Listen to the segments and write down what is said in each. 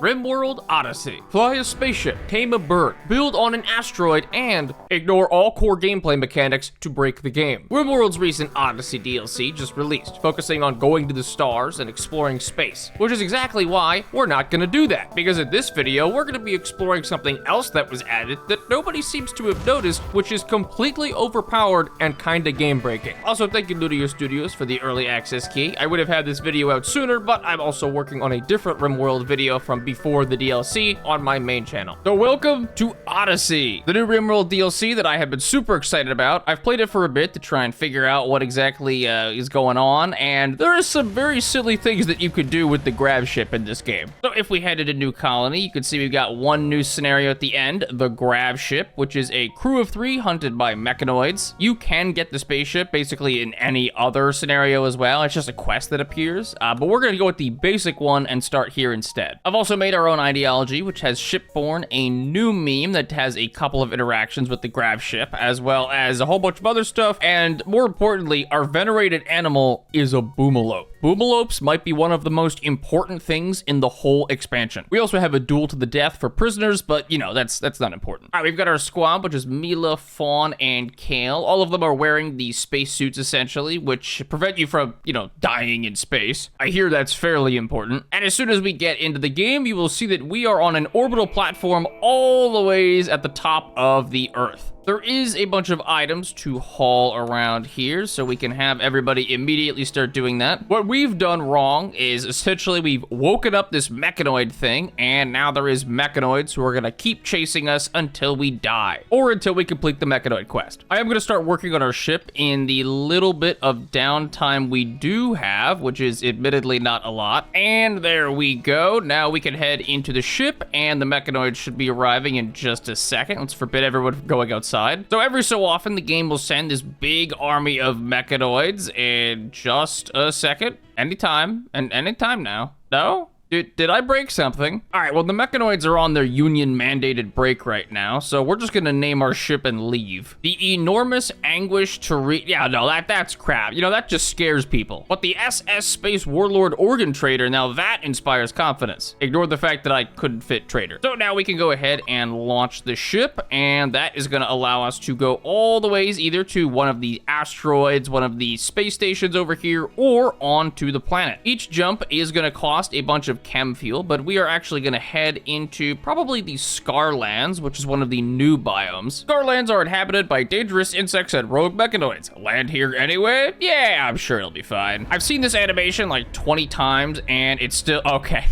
RimWorld Odyssey. Fly a spaceship, tame a bird, build on an asteroid, and ignore all core gameplay mechanics to break the game. RimWorld's recent Odyssey DLC just released, focusing on going to the stars and exploring space, which is exactly why we're not gonna do that, because in this video, we're gonna be exploring something else that was added that nobody seems to have noticed, which is completely overpowered and kinda game-breaking. Also, thank you Ludio Studios for the early access key. I would have had this video out sooner, but I'm also working on a different RimWorld video from before the DLC on my main channel. So welcome to Odyssey, the new RimWorld DLC that I have been super excited about. I've played it for a bit to try and figure out what exactly is going on, and there is some very silly things that you could do with the grav ship in this game. So if we head to a new colony, you can see we've got one new scenario at the end, the grav ship, which is a crew of 3 hunted by mechanoids. You can get the spaceship basically in any other scenario as well. It's just a quest that appears, but we're gonna go with the basic one and start here instead. I've also made our own ideology, which has Shipborn, a new meme that has a couple of interactions with the grav ship, as well as a whole bunch of other stuff, and more importantly, our venerated animal is a boomalope. Boomalopes might be one of the most important things in the whole expansion. We also have a duel to the death for prisoners, but you know, that's not important. All right, we've got our squad, which is Mila, Fawn, and Kale. All of them are wearing the spacesuits essentially, which prevent you from, you know, dying in space. I hear that's fairly important. And as soon as we get into the game, you will see that we are on an orbital platform all the ways at the top of the Earth. There is a bunch of items to haul around here, so we can have everybody immediately start doing that. What we've done wrong is essentially we've woken up this mechanoid thing, and now there is mechanoids who are gonna keep chasing us until we die, or until we complete the mechanoid quest. I am gonna start working on our ship in the little bit of downtime we do have, which is admittedly not a lot. And there we go. Now we can head into the ship, and the mechanoids should be arriving in just a second. Let's forbid everyone from going outside. So every so often, the game will send this big army of mechanoids in just a second. Anytime, and anytime now. No? Did I break something? All right, well, the mechanoids are on their union-mandated break right now, so we're just gonna name our ship and leave. The enormous anguish to yeah, no, that's crap. You know, that just scares people. But the SS Space Warlord Organ Trader, now that inspires confidence. Ignore the fact that I couldn't fit Trader. So now we can go ahead and launch the ship, and that is gonna allow us to go all the ways either to one of the asteroids, one of the space stations over here, or onto the planet. Each jump is gonna cost a bunch of chem fuel, but we are actually going to head into probably the Scarlands, which is one of the new biomes. Scarlands are inhabited by dangerous insects and rogue mechanoids. Land here anyway? Yeah, I'm sure it'll be fine. I've seen this animation like 20 times, and it's still okay.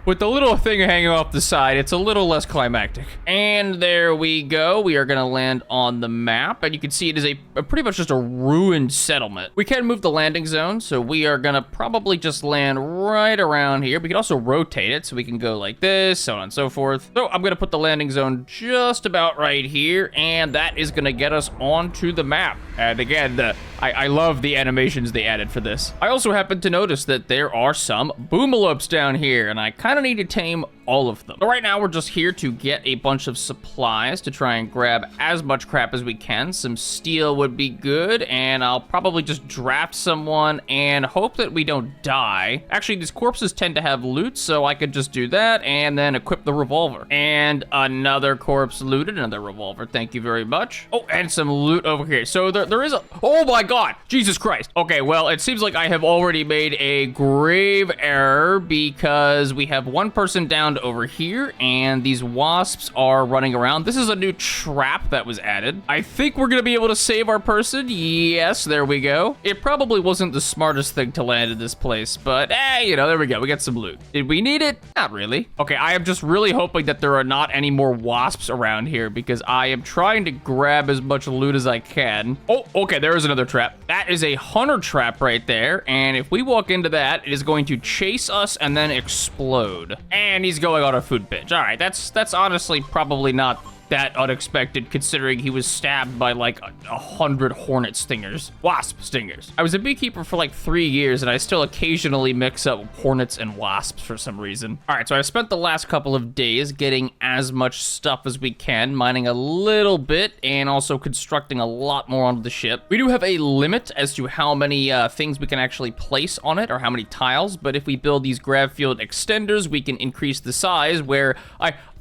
With the little thing hanging off the side, it's a little less climactic. And there we go. We are gonna land on the map, and you can see it is a pretty much just a ruined settlement. We can move the landing zone, so we are gonna probably just land right around here. We can also rotate it, so we can go like this, so on and so forth. So I'm gonna put the landing zone just about right here, and that is gonna get us onto the map. And again, I love the animations they added for this. I also happen to notice that there are some boomalopes down here, and I kind of need to tame all of them. But right now, we're just here to get a bunch of supplies to try and grab as much crap as we can. Some steel would be good, and I'll probably just draft someone and hope that we don't die. Actually, these corpses tend to have loot, so I could just do that and then equip the revolver. And another corpse looted, another revolver. Thank you very much. Oh, and some loot over here. So there is a... Oh my God! Jesus Christ! Okay, well, it seems like I have already made a grave error because we have one person down over here, and these wasps are running around. This is a new trap that was added. I think we're gonna be able to save our person. Yes, there we go. It probably wasn't the smartest thing to land in this place, but you know, there we go. We got some loot. Did we need it? Not really. Okay, I am just really hoping that there are not any more wasps around here because I am trying to grab as much loot as I can. Oh, okay, there is another trap. That is a hunter trap right there, and if we walk into that, it is going to chase us and then explode. And he's going on a food binge. All right, that's honestly probably not that unexpected considering he was stabbed by like 100 hornet stingers. Wasp stingers. I was a beekeeper for like 3 years and I still occasionally mix up hornets and wasps for some reason. All right, so I spent the last couple of days getting as much stuff as we can, mining a little bit and also constructing a lot more onto the ship. We do have a limit as to how many things we can actually place on it or how many tiles, but if we build these grav field extenders, we can increase the size where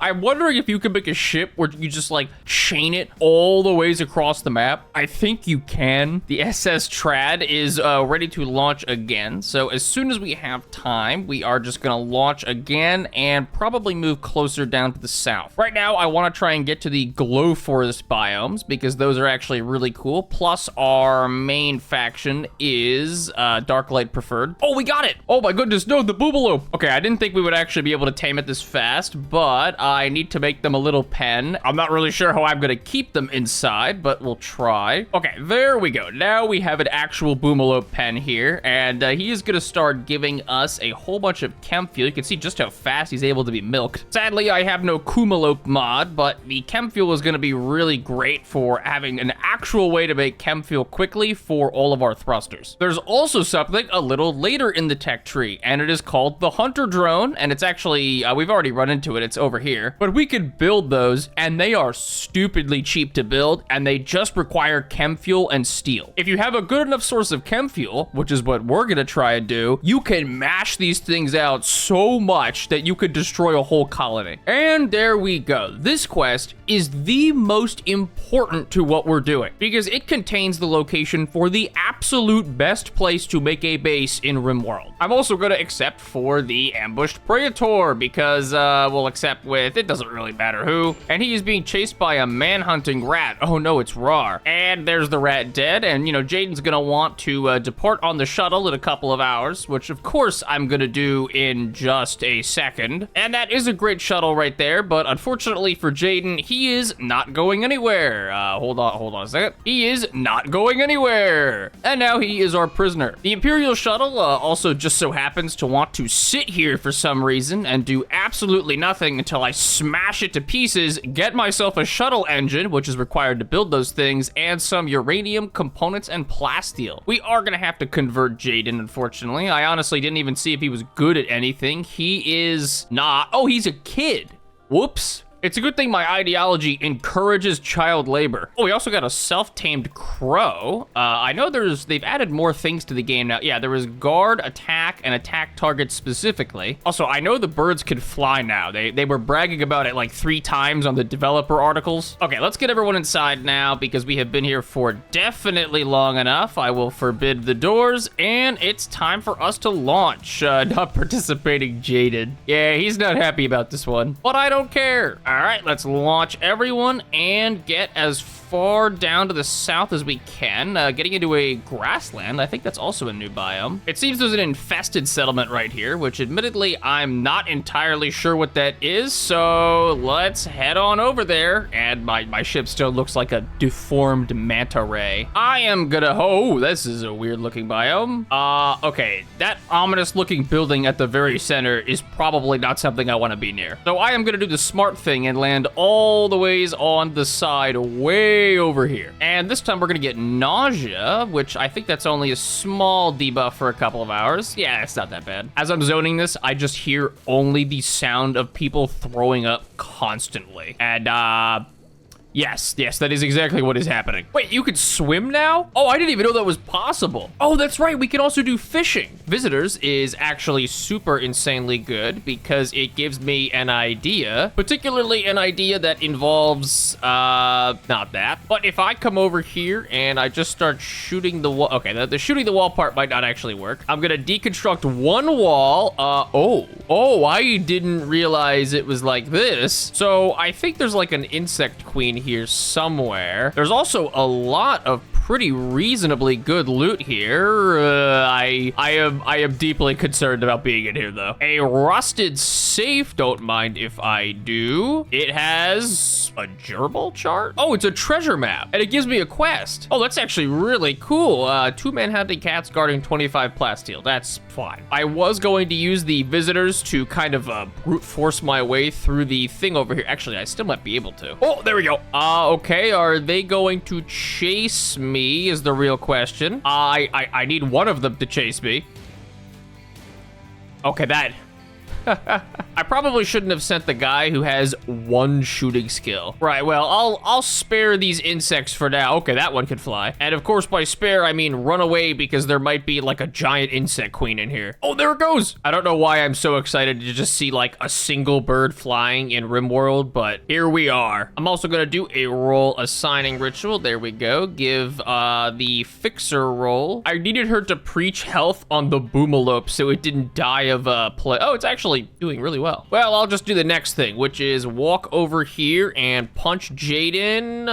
I'm wondering if you could make a ship where you just like chain it all the ways across the map. I think you can. The SS Trad is ready to launch again. So as soon as we have time, we are just gonna launch again and probably move closer down to the south. Right now, I wanna try and get to the glow forest biomes because those are actually really cool. Plus our main faction is dark light preferred. Oh, we got it. Oh my goodness, no, the boomalope. Okay, I didn't think we would actually be able to tame it this fast, but I need to make them a little pen. I'm not really sure how I'm gonna keep them inside, but we'll try. Okay, there we go. Now we have an actual boomalope pen here, and he is gonna start giving us a whole bunch of chem fuel. You can see just how fast he's able to be milked. Sadly, I have no kumalope mod, but the chem fuel is gonna be really great for having an actual way to make chem fuel quickly for all of our thrusters. There's also something a little later in the tech tree, and it is called the Hunter Drone, and it's actually, we've already run into it, it's over here. But we could build those, and they are stupidly cheap to build, and they just require chem fuel and steel. If you have a good enough source of chem fuel, which is what we're gonna try and do, you can mash these things out so much that you could destroy a whole colony. And there we go. This quest is the most important to what we're doing because it contains the location for the absolute best place to make a base in RimWorld. I'm also gonna accept for the ambushed Praetor because we'll accept with, it doesn't really matter who. And he is being chased by a man-hunting rat. Oh no, it's Rar. And there's the rat dead. And you know, Jaden's gonna want to depart on the shuttle in a couple of hours, which of course I'm gonna do in just a second. And that is a great shuttle right there, but unfortunately for Jaden, he is not going anywhere. Hold on a second. He is not going anywhere. And now he is our prisoner. The Imperial shuttle also just so happens to want to sit here for some reason and do absolutely nothing until I smash it to pieces, get myself a shuttle engine, which is required to build those things, and some uranium components and plasteel. We are gonna have to convert Jaden, unfortunately. I honestly didn't even see if he was good at anything. He is not. Oh, he's a kid. Whoops. It's a good thing my ideology encourages child labor. Oh, we also got a self-tamed crow. I know they've added more things to the game now. Yeah, there was guard, attack, and attack targets specifically. Also, I know the birds can fly now. They were bragging about it like 3 times on the developer articles. Okay, let's get everyone inside now because we have been here for definitely long enough. I will forbid the doors, and it's time for us to launch. Not participating Jaden. Yeah, he's not happy about this one, but I don't care. All right, let's launch everyone and get as far down to the south as we can, getting into a grassland. I think that's also a new biome. It seems there's an infested settlement right here, which admittedly, I'm not entirely sure what that is, so let's head on over there. And my ship still looks like a deformed manta ray. I am gonna, oh, this is a weird looking biome. Okay, that ominous looking building at the very center is probably not something I wanna be near. So I am gonna do the smart thing and land all the ways on the side way over here. And this time we're gonna get nausea, which I think that's only a small debuff for a couple of hours. Yeah, it's not that bad. As I'm zoning this, I just hear only the sound of people throwing up constantly. And yes, that is exactly what is happening. Wait, you can swim now? Oh, I didn't even know that was possible. Oh, that's right, we can also do fishing. Visitors is actually super insanely good because it gives me an idea, particularly an idea that involves, not that. But if I come over here and I just start shooting the wall, okay, the shooting the wall part might not actually work. I'm gonna deconstruct one wall. Oh, I didn't realize it was like this. So I think there's like an insect queen here somewhere. There's also a lot of pretty reasonably good loot here. I am deeply concerned about being in here though. A rusted safe, don't mind if I do. It has a gerbil chart. Oh, it's a treasure map and it gives me a quest. Oh, that's actually really cool. 2 manhunting cats guarding 25 plasteel. That's fine. I was going to use the visitors to kind of brute force my way through the thing over here. Actually, I still might be able to. Oh, there we go. Okay, are they going to chase me is the real question. I need one of them to chase me. Okay, that... I probably shouldn't have sent the guy who has 1 shooting skill. Right, well, I'll spare these insects for now. Okay, that one can fly. And of course, by spare, I mean run away because there might be like a giant insect queen in here. Oh, there it goes. I don't know why I'm so excited to just see like a single bird flying in RimWorld, but here we are. I'm also gonna do a role assigning ritual. There we go. Give the fixer role. I needed her to preach health on the boomalopes so it didn't die of play. Oh, it's actually doing really well. Well, I'll just do the next thing, which is walk over here and punch Jaden.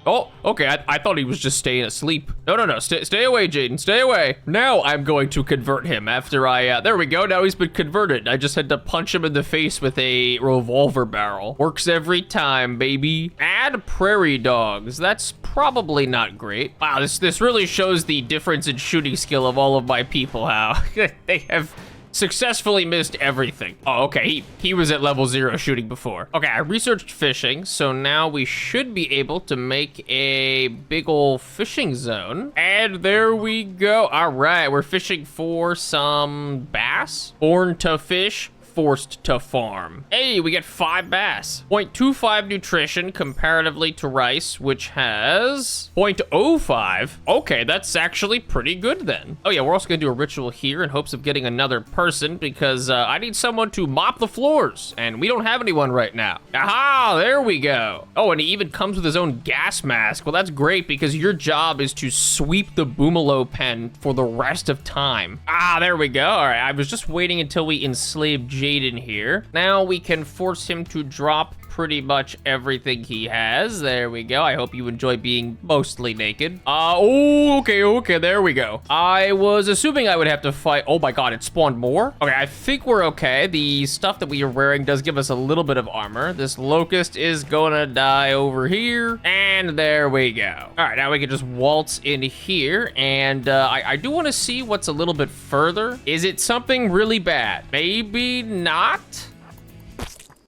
Oh, okay, I thought he was just staying asleep. No, stay away, Jaden, stay away. Now I'm going to convert him after there we go, now he's been converted. I just had to punch him in the face with a revolver barrel. Works every time, baby. Add prairie dogs, that's probably not great. Wow, this really shows the difference in shooting skill of all of my people, how they have successfully missed everything. Oh, okay, he was at level 0 shooting before. Okay, I researched fishing, so now we should be able to make a big ol' fishing zone. And there we go. All right, we're fishing for some bass. Born to fish, forced to farm. Hey, we get 5 bass. 0.25 nutrition comparatively to rice, which has 0.05. Okay, that's actually pretty good then. Oh yeah, we're also gonna do a ritual here in hopes of getting another person because I need someone to mop the floors and we don't have anyone right now. Aha, there we go. Oh, and he even comes with his own gas mask. Well, that's great because your job is to sweep the boomalope pen for the rest of time. Ah, there we go. All right, I was just waiting until we enslaved Jaden here. Now we can force him to drop pretty much everything he has. There we go. I hope you enjoy being mostly naked. Oh, okay, there we go. I was assuming I would have to fight. Oh my god, it spawned more? Okay, I think we're okay. The stuff that we are wearing does give us a little bit of armor. This locust is gonna die over here. And there we go. All right, now we can just waltz in here. And I do want to see what's a little bit further. Is it something really bad? Maybe not.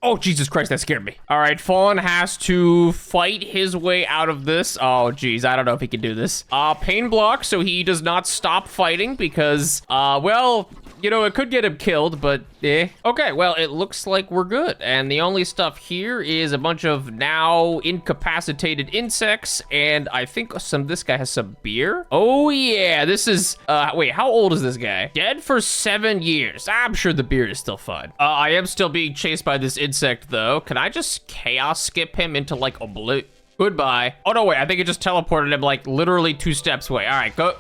Oh, Jesus Christ, that scared me. All right, Fawn has to fight his way out of this. Oh, geez, I don't know if he can do this. Pain block, so he does not stop fighting because, well, you know, it could get him killed, but eh. Okay, well, it looks like we're good. And the only stuff here is a bunch of now incapacitated insects, and I think this guy has some beer. Oh, yeah, this is, wait, how old is this guy? Dead for 7 years. I'm sure the beer is still fun. I am still being chased by this insect, though. Can I just chaos skip him into, like, a blue? Goodbye. Oh, no, wait, I think it just teleported him, like, literally 2 steps away. All right, go.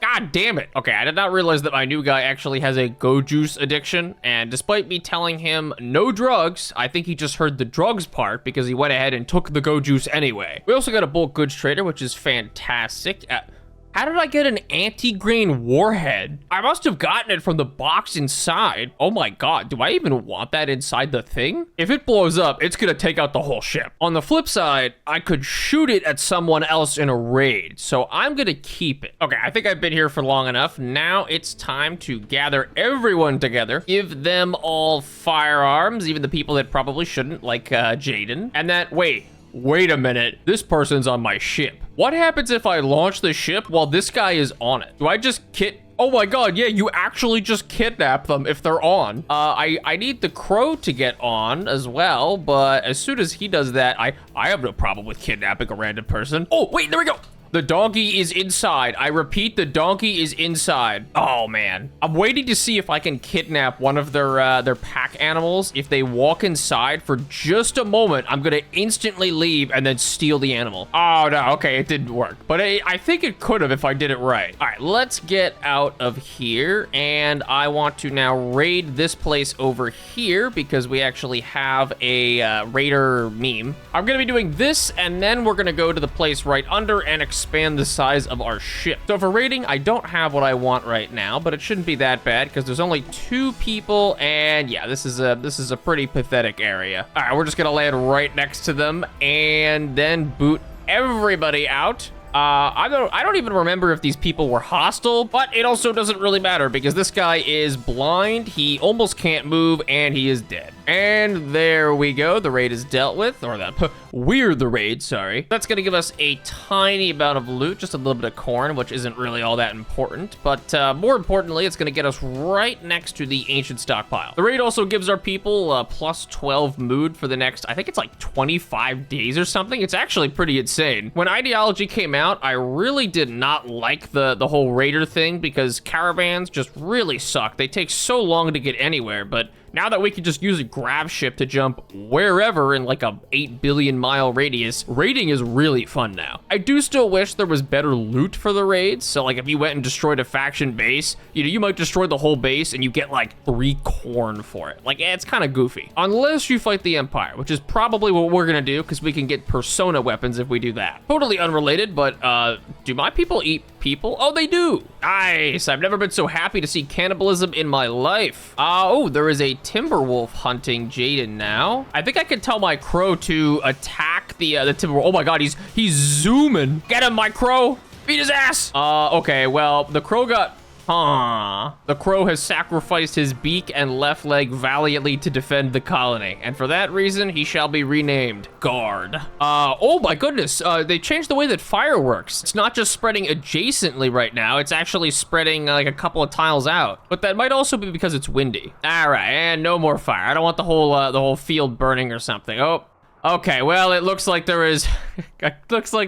God damn it. Okay, I did not realize that my new guy actually has a go juice addiction, and despite me telling him no drugs, I think he just heard the drugs part because he went ahead and took the go juice anyway. We also got a bulk goods trader, which is fantastic. How did I get an anti-grain warhead? I must have gotten it from the box inside. Oh my god, do I even want that inside the thing? If it blows up, it's gonna take out the whole ship. On the flip side, I could shoot it at someone else in a raid, so I'm gonna keep it. Okay, I think I've been here for long enough. Now it's time to gather everyone together, give them all firearms, even the people that probably shouldn't, like Jaden. And then, wait a minute, this person's on my ship. What happens if I launch the ship while this guy is on it? Do I just oh my god, yeah, you actually just kidnap them if they're on. I need the crow to get on as well, but as soon as he does that, I have no problem with kidnapping a random person. Oh, wait, there we go. The donkey is inside. I repeat, the donkey is inside. Oh, man. I'm waiting to see if I can kidnap one of their pack animals. If they walk inside for just a moment, I'm gonna instantly leave and then steal the animal. Oh, no, okay, it didn't work. But I think it could have if I did it right. All right, let's get out of here. And I want to now raid this place over here because we actually have a raider meme. I'm gonna be doing this, and then we're gonna go to the place right under and expand the size of our ship. So for raiding, I don't have what I want right now, but it shouldn't be that bad because there's only 2 people, and yeah, this is a pretty pathetic area. All right, we're just gonna land right next to them and then boot everybody out. I don't even remember if these people were hostile, but it also doesn't really matter because this guy is blind, he almost can't move, and he is dead. And there we go, the raid is dealt with, or we're the raid, sorry. That's gonna give us a tiny amount of loot, just a little bit of corn, which isn't really all that important, but more importantly, it's gonna get us right next to the ancient stockpile. The raid also gives our people plus 12 mood for the next, I think it's like 25 days or something. It's actually pretty insane. When Ideology came out, I really did not like the whole raider thing because caravans just really suck. They take so long to get anywhere, but now that we can just use a grav ship to jump wherever in like a 8 billion mile radius, raiding is really fun now. I do still wish there was better loot for the raids. So like if you went and destroyed a faction base, you know, you might destroy the whole base and you get like 3 corn for it. Like, it's kind of goofy. Unless you fight the Empire, which is probably what we're gonna do because we can get persona weapons if we do that. Totally unrelated, but do my people eat people? Oh, they do. Nice. I've never been so happy to see cannibalism in my life. Oh, there is a Timberwolf hunting Jaden now. I think I can tell my crow to attack the Timberwolf. Oh my God, he's zooming. Get him, my crow. Beat his ass. Okay, well, the crow got... The crow has sacrificed his beak and left leg valiantly to defend the colony, and for that reason, he shall be renamed Guard. Oh my goodness, they changed the way that fire works. It's not just spreading adjacently right now, it's actually spreading like a couple of tiles out. But that might also be because it's windy. All right, and no more fire. I don't want the whole field burning or something. Oh. Okay, well, it looks like there is,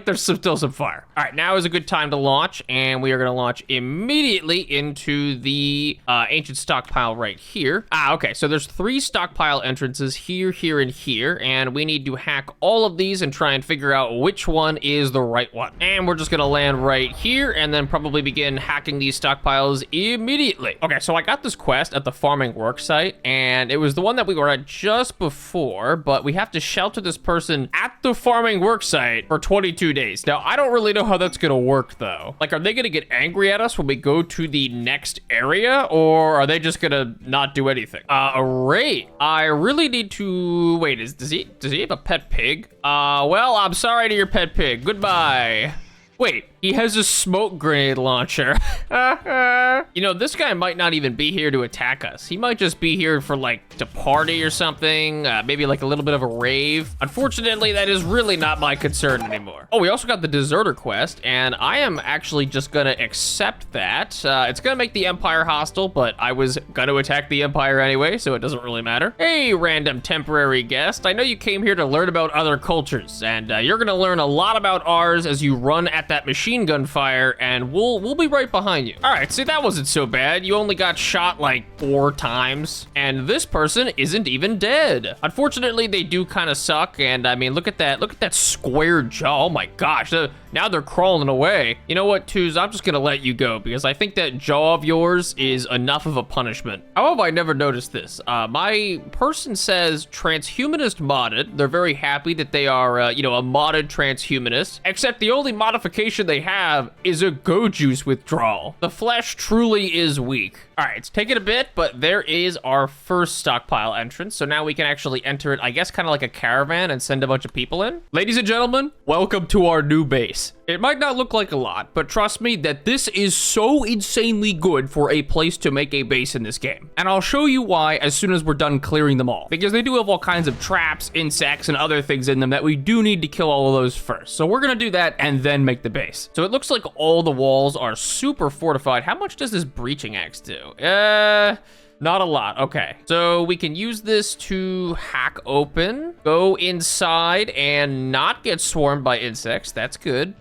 still some fire. All right, now is a good time to launch, and we are gonna launch immediately into the ancient stockpile right here. Okay, so there's 3 stockpile entrances here, here, and here, and we need to hack all of these and try and figure out which one is the right one. And we're just gonna land right here, and then probably begin hacking these stockpiles immediately. Okay, so I got this quest at the farming work site, and it was the one that we were at just before, but we have to shelter this person at the farming work site for 22 days. Now, I don't really know how that's gonna work though. Like, are they gonna get angry at us when we go to the next area, or are they just gonna not do anything? A raid. I really need to, wait, does he have a pet pig? Well, I'm sorry to your pet pig. Goodbye. Wait, he has a smoke grenade launcher. You know, this guy might not even be here to attack us. He might just be here for like to party or something, maybe like a little bit of a rave. Unfortunately, that is really not my concern anymore. Oh, we also got the deserter quest, and I am actually just gonna accept that. It's gonna make the Empire hostile, but I was gonna attack the Empire anyway, so it doesn't really matter. Hey, random temporary guest. I know you came here to learn about other cultures, and you're gonna learn a lot about ours as you run at that machine gun fire, and we'll be right behind you. All right, see, that wasn't so bad. You only got shot like 4 times, and this person isn't even dead. Unfortunately, they do kind of suck, and I mean, look at that square jaw. Oh my gosh, now they're crawling away. You know what, Twos? I'm just gonna let you go because I think that jaw of yours is enough of a punishment. How have I never noticed this? My person says transhumanist modded. They're very happy that they are, you know, a modded transhumanist, except the only modification they have is a go juice withdrawal. The flesh truly is weak. All right, it's taken a bit, but there is our first stockpile entrance. So now we can actually enter it, I guess, kind of like a caravan and send a bunch of people in. Ladies and gentlemen, welcome to our new base. It might not look like a lot, but trust me that this is so insanely good for a place to make a base in this game. And I'll show you why as soon as we're done clearing them all, because they do have all kinds of traps, insects, and other things in them that we do need to kill all of those first. So we're gonna do that and then make the base. So it looks like all the walls are super fortified. How much does this breaching axe do? Not a lot. Okay, so we can use this to hack open, go inside, and not get swarmed by insects. That's good.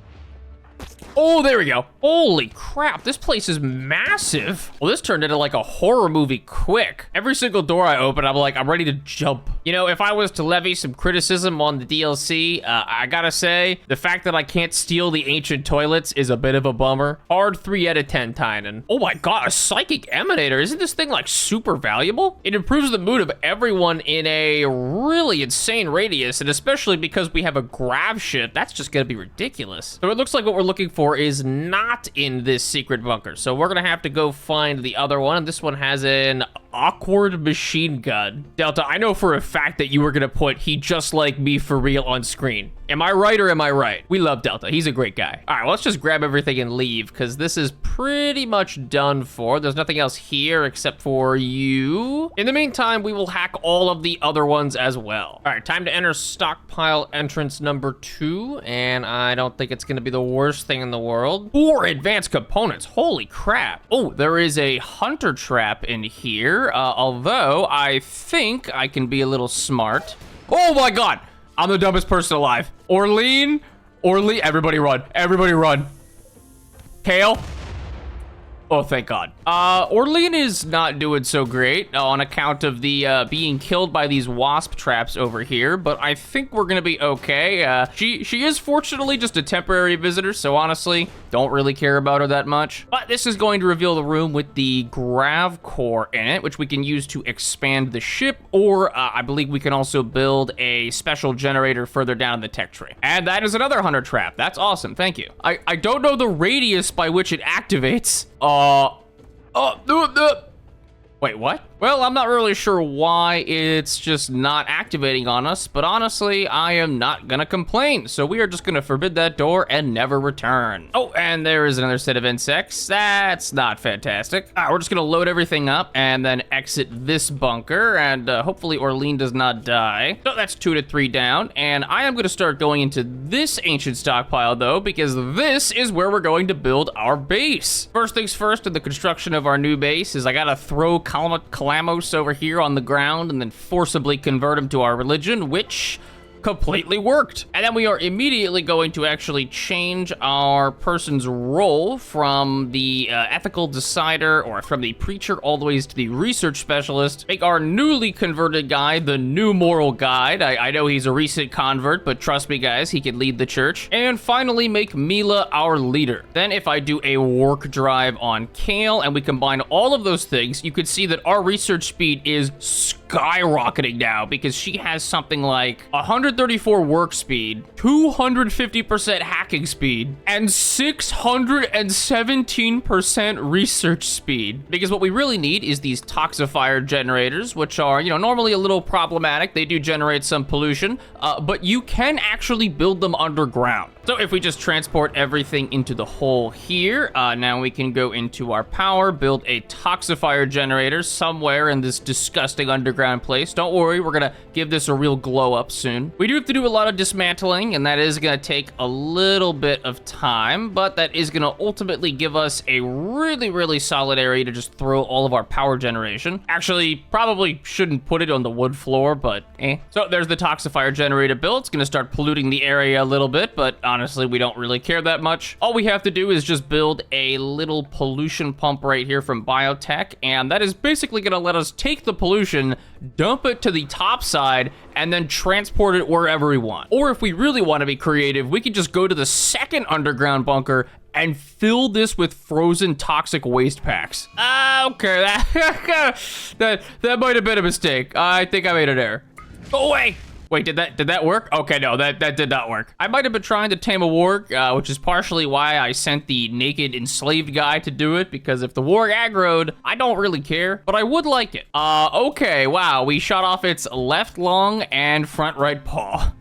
Oh, there we go. Holy crap, this place is massive. Well, this turned into like a horror movie quick. Every single door I open, I'm like, I'm ready to jump. You know, if I was to levy some criticism on the DLC, I gotta say, the fact that I can't steal the ancient toilets is a bit of a bummer. Hard 3 out of 10, Tynan. Oh my god, a psychic emanator. Isn't this thing like super valuable? It improves the mood of everyone in a really insane radius, and especially because we have a grav ship, that's just gonna be ridiculous. So it looks like what we're looking for is not in this secret bunker. So we're gonna have to go find the other one. And this one has an awkward machine gun. Delta, I know for a fact that you were gonna put "he just like me for real" on screen. Am I right or am I right? We love Delta. He's a great guy. All right, well, let's just grab everything and leave because this is pretty much done for. There's nothing else here except for you. In the meantime, we will hack all of the other ones as well. All right, time to enter stockpile entrance number 2. And I don't think it's gonna be the worst thing in the world. 4 advanced components, holy crap. Oh, there is a hunter trap in here. Although I think I can be a little smart. Oh my God. I'm the dumbest person alive. Orlean, everybody run, everybody run. Kale. Oh, thank God. Orlean is not doing so great on account of the being killed by these wasp traps over here, but I think we're gonna be okay. She is fortunately just a temporary visitor, so honestly, don't really care about her that much. But this is going to reveal the room with the grav core in it, which we can use to expand the ship, or I believe we can also build a special generator further down the tech tree. And that is another hunter trap. That's awesome, thank you. I don't know the radius by which it activates. Wait, what? Well, I'm not really sure why it's just not activating on us, but honestly, I am not gonna complain. So we are just gonna forbid that door and never return. Oh, and there is another set of insects. That's not fantastic. All right, we're just gonna load everything up and then exit this bunker, and hopefully Orlean does not die. So that's 2 to 3 down, and I am gonna start going into this ancient stockpile though, because this is where we're going to build our base. First things first in the construction of our new base is I gotta throw Calamos over here on the ground and then forcibly convert him to our religion, which completely worked. And then we are immediately going to actually change our person's role from the ethical decider or from the preacher all the way to the research specialist. Make our newly converted guy the new moral guide. I know he's a recent convert, but trust me guys, he can lead the church. And finally make Mila our leader. Then if I do a work drive on Kale and we combine all of those things, you could see that our research speed is skyrocketing now because she has something like 134 work speed, 250% hacking speed, and 617% research speed. Because what we really need is these toxifier generators, which are, you know, normally a little problematic. They do generate some pollution, but you can actually build them underground. So if we just transport everything into the hole here, now we can go into our power, build a toxifier generator somewhere in this disgusting underground place. Don't worry, we're gonna give this a real glow up soon. We do have to do a lot of dismantling, and that is gonna take a little bit of time, but that is gonna ultimately give us a really, really solid area to just throw all of our power generation. Actually, probably shouldn't put it on the wood floor, but So there's the toxifier generator built. It's gonna start polluting the area a little bit, but honestly, we don't really care that much. All we have to do is just build a little pollution pump right here from biotech, and that is basically gonna let us take the pollution, dump it to the top side, and then transport it wherever we want. Or if we really want to be creative, we could just go to the second underground bunker and fill this with frozen toxic waste packs. Okay, that might have been a mistake. I think I made an error. Go away! Wait, did that work? Okay, no, that did not work. I might have been trying to tame a warg, which is partially why I sent the naked enslaved guy to do it, because if the warg aggroed, I don't really care, but I would like it. Okay, wow, we shot off its left lung and front right paw.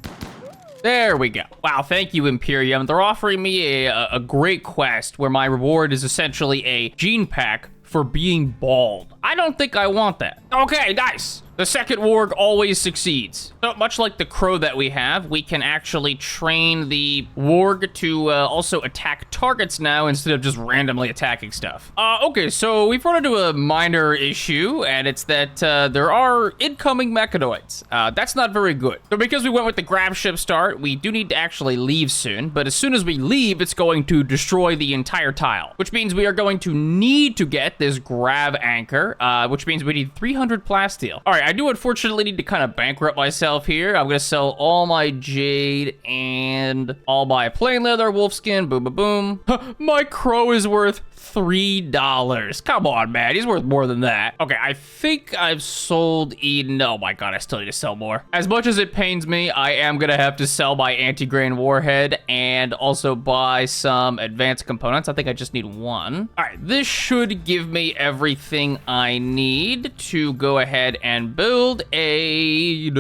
There we go. Wow, thank you, Imperium. They're offering me a great quest where my reward is essentially a gene pack for being bald. I don't think I want that. Okay, nice. The second warg always succeeds. So much like the crow that we have, we can actually train the warg to also attack targets now instead of just randomly attacking stuff. Okay, so we've run into a minor issue, and it's that there are incoming mechanoids. That's not very good. So because we went with the grav ship start, we do need to actually leave soon, but as soon as we leave, it's going to destroy the entire tile, which means we are going to need to get this grav anchor, which means we need 300 plasteel. All right, I do unfortunately need to kind of bankrupt myself here. I'm gonna sell all my jade and all my plain leather, wolfskin, boom, boom, boom. My crow is worth $3. Come on, man. He's worth more than that. Okay, I think I've sold Eden. Oh my god, I still need to sell more. As much as it pains me, I am gonna have to sell my anti-grain warhead and also buy some advanced components. I think I just need one. All right, this should give me everything I need to go ahead and build a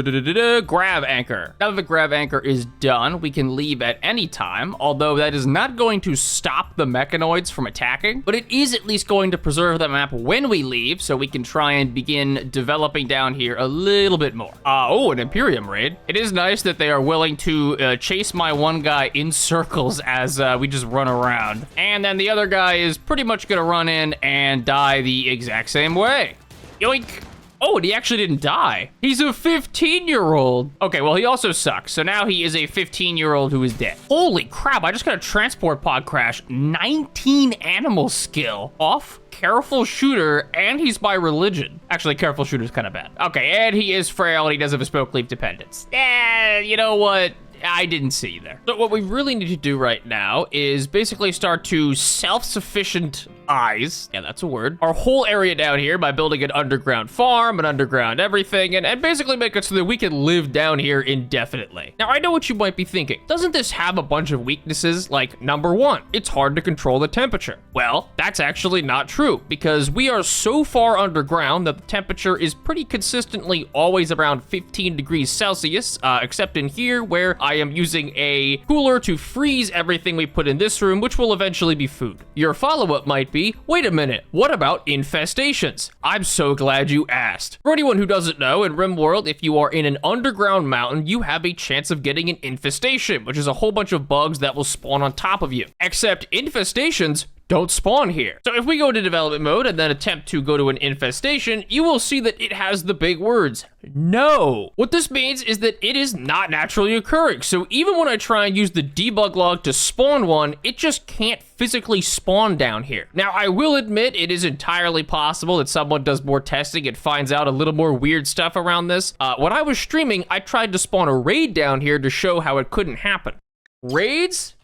grav anchor. Now that the grav anchor is done, we can leave at any time, although that is not going to stop the mechanoids from attacking, but it is at least going to preserve the map when we leave, so we can try and begin developing down here a little bit more. Oh, an Imperium raid. It is nice that they are willing to chase my one guy in circles as we just run around. And then the other guy is pretty much gonna run in and die the exact same way. Yoink. Oh, and he actually didn't die. He's a 15-year-old. Okay, well, he also sucks. So now he is a 15-year-old who is dead. Holy crap, I just got a transport pod crash. 19 animal skill. Off, careful shooter, and he's by religion. Actually, careful shooter's kind of bad. Okay, and he is frail, and he does have a spoke leaf dependence. You know what? I didn't see you there. So what we really need to do right now is basically start to self-sufficient eyes, yeah, that's a word, our whole area down here by building an underground farm, an underground everything, and basically make it so that we can live down here indefinitely. Now, I know what you might be thinking. Doesn't this have a bunch of weaknesses? Like, number one, it's hard to control the temperature. Well, that's actually not true, because we are so far underground that the temperature is pretty consistently always around 15 degrees Celsius, except in here where I am using a cooler to freeze everything we put in this room, which will eventually be food. Your follow-up might be, wait a minute, what about infestations? I'm so glad you asked. For anyone who doesn't know, in RimWorld, if you are in an underground mountain, you have a chance of getting an infestation, which is a whole bunch of bugs that will spawn on top of you. Except infestations don't spawn here. So if we go into development mode and then attempt to go to an infestation, you will see that it has the big words, no. What this means is that it is not naturally occurring. So even when I try and use the debug log to spawn one, it just can't physically spawn down here. Now, I will admit it is entirely possible that someone does more testing and finds out a little more weird stuff around this. When I was streaming, I tried to spawn a raid down here to show how it couldn't happen. Raids?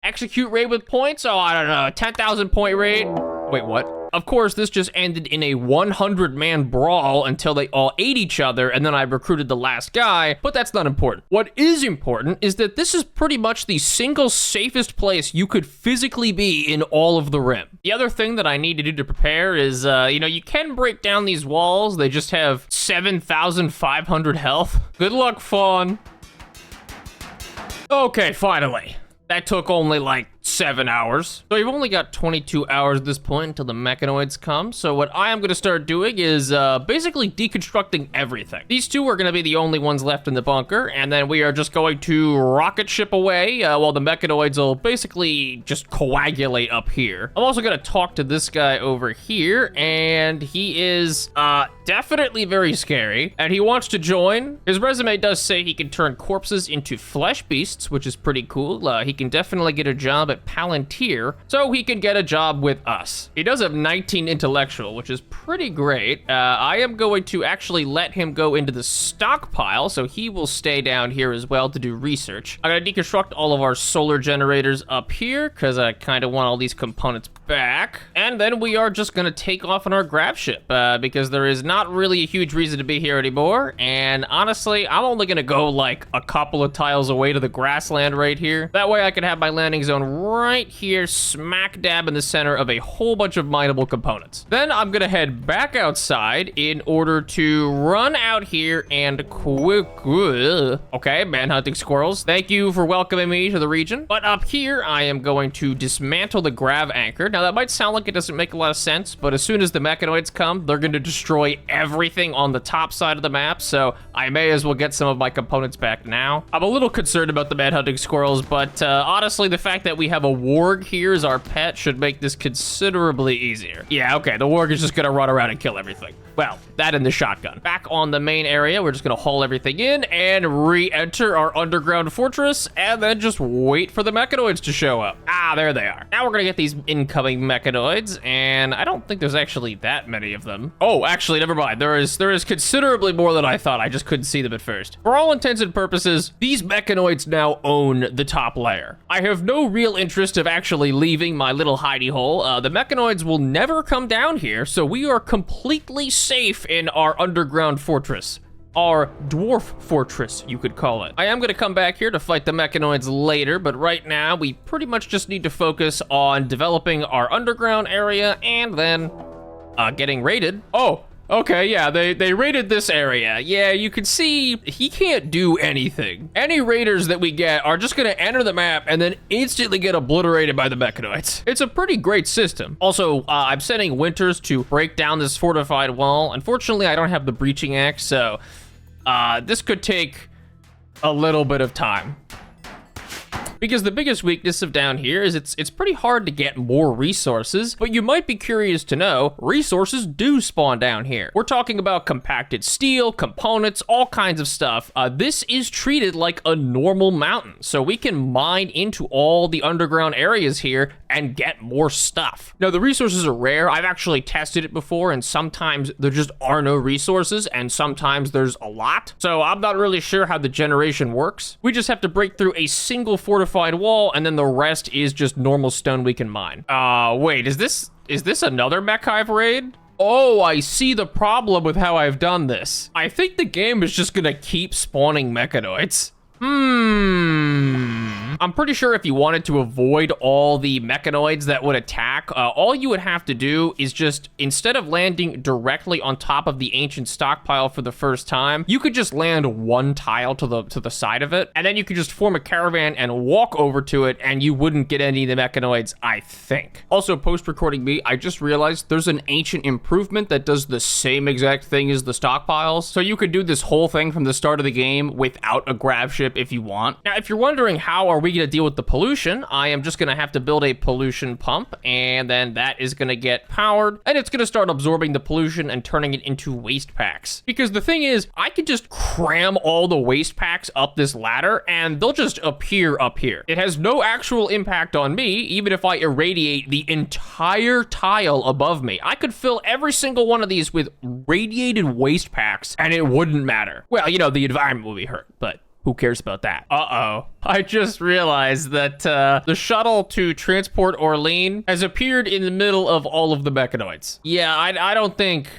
Execute raid with points? Oh, I don't know, 10,000 point raid? Wait, what? Of course, this just ended in a 100-man brawl until they all ate each other, and then I recruited the last guy, but that's not important. What is important is that this is pretty much the single safest place you could physically be in all of the Rim. The other thing that I need to do to prepare is, you can break down these walls. They just have 7,500 health. Good luck, Fawn. Okay, finally. That took only like 7 hours. So you've only got 22 hours at this point until the mechanoids come. So what I am gonna start doing is basically deconstructing everything. These two are gonna be the only ones left in the bunker, and then we are just going to rocket ship away while the mechanoids will basically just coagulate up here. I'm also gonna talk to this guy over here, and he is definitely very scary, and he wants to join. His resume does say he can turn corpses into flesh beasts, which is pretty cool. He can definitely get a job at Palantir, so he can get a job with us. He does have 19 intellectual, which is pretty great. I am going to actually let him go into the stockpile, so he will stay down here as well to do research. I'm gonna deconstruct all of our solar generators up here, because I kind of want all these components back. And then we are just gonna take off on our grav ship, because there is not really a huge reason to be here anymore. And honestly, I'm only gonna go like a couple of tiles away to the grassland right here. That way I can have my landing zone right here, smack dab in the center of a whole bunch of mineable components. Then I'm gonna head back outside in order to run out here and okay, manhunting squirrels. Thank you for welcoming me to the region. But up here, I am going to dismantle the grav anchor. Now, that might sound like it doesn't make a lot of sense, but as soon as the mechanoids come, they're going to destroy everything on the top side of the map, so I may as well get some of my components back now. I'm a little concerned about the manhunting squirrels, but honestly, the fact that we have a warg here as our pet should make this considerably easier. Yeah, okay, the warg is just going to run around and kill everything. Well, that and the shotgun. Back on the main area, we're just going to haul everything in and re-enter our underground fortress, and then just wait for the mechanoids to show up. Ah, there they are. Now we're going to get these incoming mechanoids, and I don't think there's actually that many of them. Oh, actually, never mind. There is considerably more than I thought. I just couldn't see them at first. For all intents and purposes, these mechanoids now own the top layer. I have no real interest of actually leaving my little hidey hole. The mechanoids will never come down here, so we are completely safe in our underground fortress. Our dwarf fortress, you could call it. I am going to come back here to fight the mechanoids later, but right now we pretty much just need to focus on developing our underground area and then getting raided. Oh, okay, yeah, they raided this area. Yeah, you can see he can't do anything. Any raiders that we get are just gonna enter the map and then instantly get obliterated by the mechanoids. It's a pretty great system. Also, I'm sending Winters to break down this fortified wall. Unfortunately, I don't have the breaching axe, so this could take a little bit of time. Because the biggest weakness of down here is it's pretty hard to get more resources, but you might be curious to know, resources do spawn down here. We're talking about compacted steel, components, all kinds of stuff. This is treated like a normal mountain, so we can mine into all the underground areas here and get more stuff. Now, the resources are rare. I've actually tested it before, and sometimes there just are no resources, and sometimes there's a lot. So I'm not really sure how the generation works. We just have to break through a single fortified wall, and then the rest is just normal stone we can mine. Wait, is this another mech hive raid? Oh, I see the problem with how I've done this. I think the game is just gonna keep spawning mechanoids. I'm pretty sure if you wanted to avoid all the mechanoids that would attack, all you would have to do is just, instead of landing directly on top of the ancient stockpile for the first time, you could just land one tile to the side of it, and then you could just form a caravan and walk over to it, and you wouldn't get any of the mechanoids, I think. Also, post-recording me, I just realized there's an ancient improvement that does the same exact thing as the stockpiles, so you could do this whole thing from the start of the game without a grav ship if you want. Now, if you're wondering how are we gonna deal with the pollution, I am just gonna have to build a pollution pump, and then that is gonna get powered, and it's gonna start absorbing the pollution and turning it into waste packs. Because the thing is, I could just cram all the waste packs up this ladder, and they'll just appear up here. It has no actual impact on me, even if I irradiate the entire tile above me. I could fill every single one of these with radiated waste packs, and it wouldn't matter. Well, you know, the environment will be hurt, but who cares about that? Uh-oh. I just realized that the shuttle to transport Orlean has appeared in the middle of all of the mechanoids. Yeah, I don't think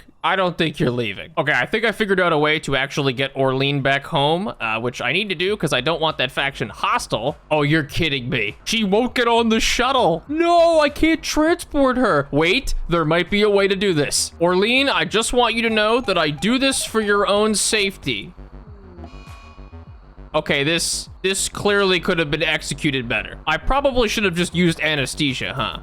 you're leaving. Okay, I think I figured out a way to actually get Orlean back home, which I need to do because I don't want that faction hostile. Oh, you're kidding me. She won't get on the shuttle. No, I can't transport her. Wait, there might be a way to do this. Orlean, I just want you to know that I do this for your own safety. Okay, this clearly could have been executed better. I probably should have just used anesthesia, huh?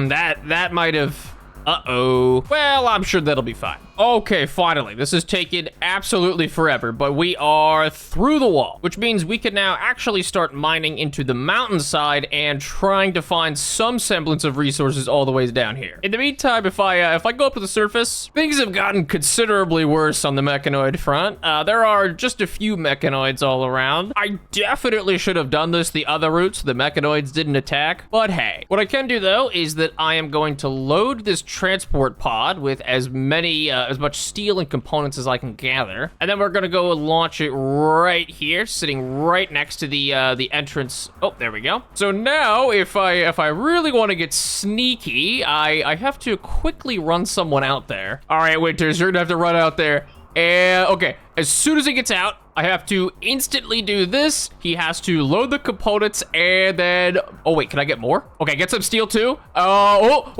That might have... Uh-oh. Well, I'm sure that'll be fine. Okay, finally. This has taken absolutely forever, but we are through the wall, which means we can now actually start mining into the mountainside and trying to find some semblance of resources all the ways down here. In the meantime, if I go up to the surface, things have gotten considerably worse on the mechanoid front. There are just a few mechanoids all around. I definitely should have done this the other route so the mechanoids didn't attack, but hey. What I can do, though, is that I am going to load this transport pod with as much steel and components as I can gather, and then we're gonna go and launch it right here, sitting right next to the entrance. Oh, there we go. So now, if I really want to get sneaky, I have to quickly run someone out there. All right, Winters, you're gonna have to run out there. And okay, as soon as he gets out, I have to instantly do this. He has to load the components and then, oh wait, can I get more? Okay, get some steel too. Go.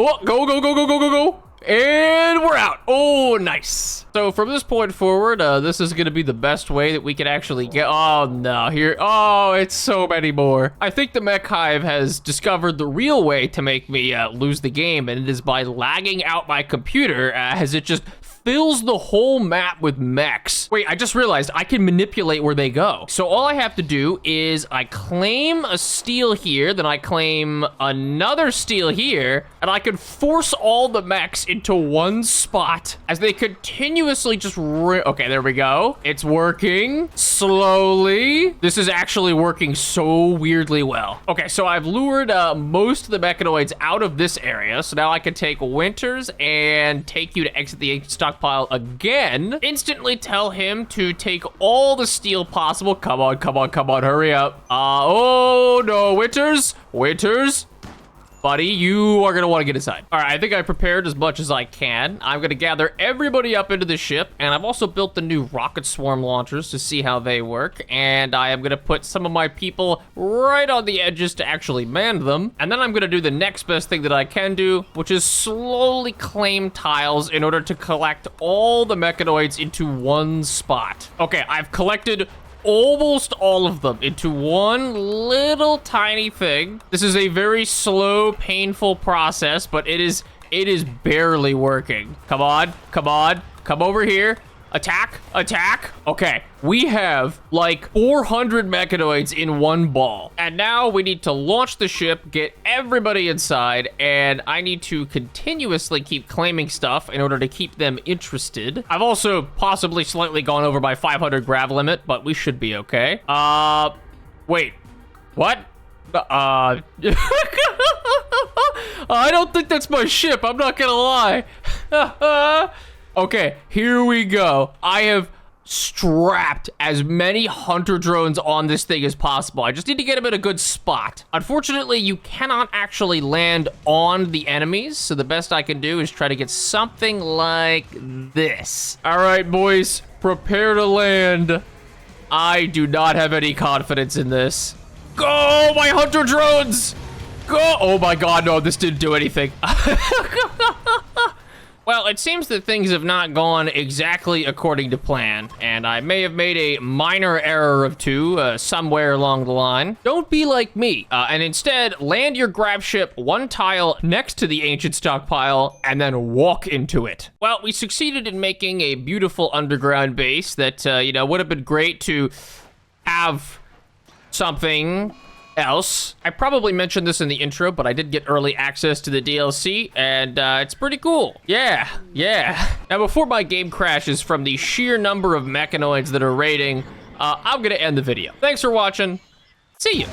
And we're out. Oh, nice. So from this point forward, this is gonna be the best way that we can actually get, oh no, here, oh, it's so many more. I think the Mech Hive has discovered the real way to make me lose the game, and it is by lagging out my computer as it just fills the whole map with mechs. Wait, I just realized I can manipulate where they go. So all I have to do is I claim a steel here, then I claim another steel here, and I can force all the mechs into one spot as they continuously just okay, there we go. It's working slowly. This is actually working so weirdly well. Okay, so I've lured most of the mechanoids out of this area, so now I can take Winters and take you to exit the stockpile again. Instantly tell him to take all the steel possible. Come on, come on, come on, hurry up. Oh no, Winters, Winters. Buddy, you are gonna wanna get inside. All right, I think I prepared as much as I can. I'm gonna gather everybody up into the ship, and I've also built the new rocket swarm launchers to see how they work, and I am gonna put some of my people right on the edges to actually man them, and then I'm gonna do the next best thing that I can do, which is slowly claim tiles in order to collect all the mechanoids into one spot. Okay, I've collected almost all of them into one little tiny thing. This is a very slow, painful process, but it is barely working. Come on, come on, come over here. Attack, attack. Okay, we have like 400 mechanoids in one ball. And now we need to launch the ship, get everybody inside, and I need to continuously keep claiming stuff in order to keep them interested. I've also possibly slightly gone over my 500 grav limit, but we should be okay. Wait, what? I don't think that's my ship, I'm not gonna lie. Okay, here we go. I have strapped as many hunter drones on this thing as possible. I just need to get them in a good spot. Unfortunately, you cannot actually land on the enemies, so the best I can do is try to get something like this. All right, boys, prepare to land. I do not have any confidence in this. Go, my hunter drones! Go! Oh my God, no, this didn't do anything. Well, it seems that things have not gone exactly according to plan, and I may have made a minor error of two somewhere along the line. Don't be like me, and instead land your grab ship one tile next to the ancient stockpile and then walk into it. Well, we succeeded in making a beautiful underground base that, you know, would have been great to have something else. I probably mentioned this in the intro, but I did get early access to the DLC, and it's pretty cool. Yeah. Now, before my game crashes from the sheer number of mechanoids that are raiding, I'm gonna end the video. Thanks for watching. See you.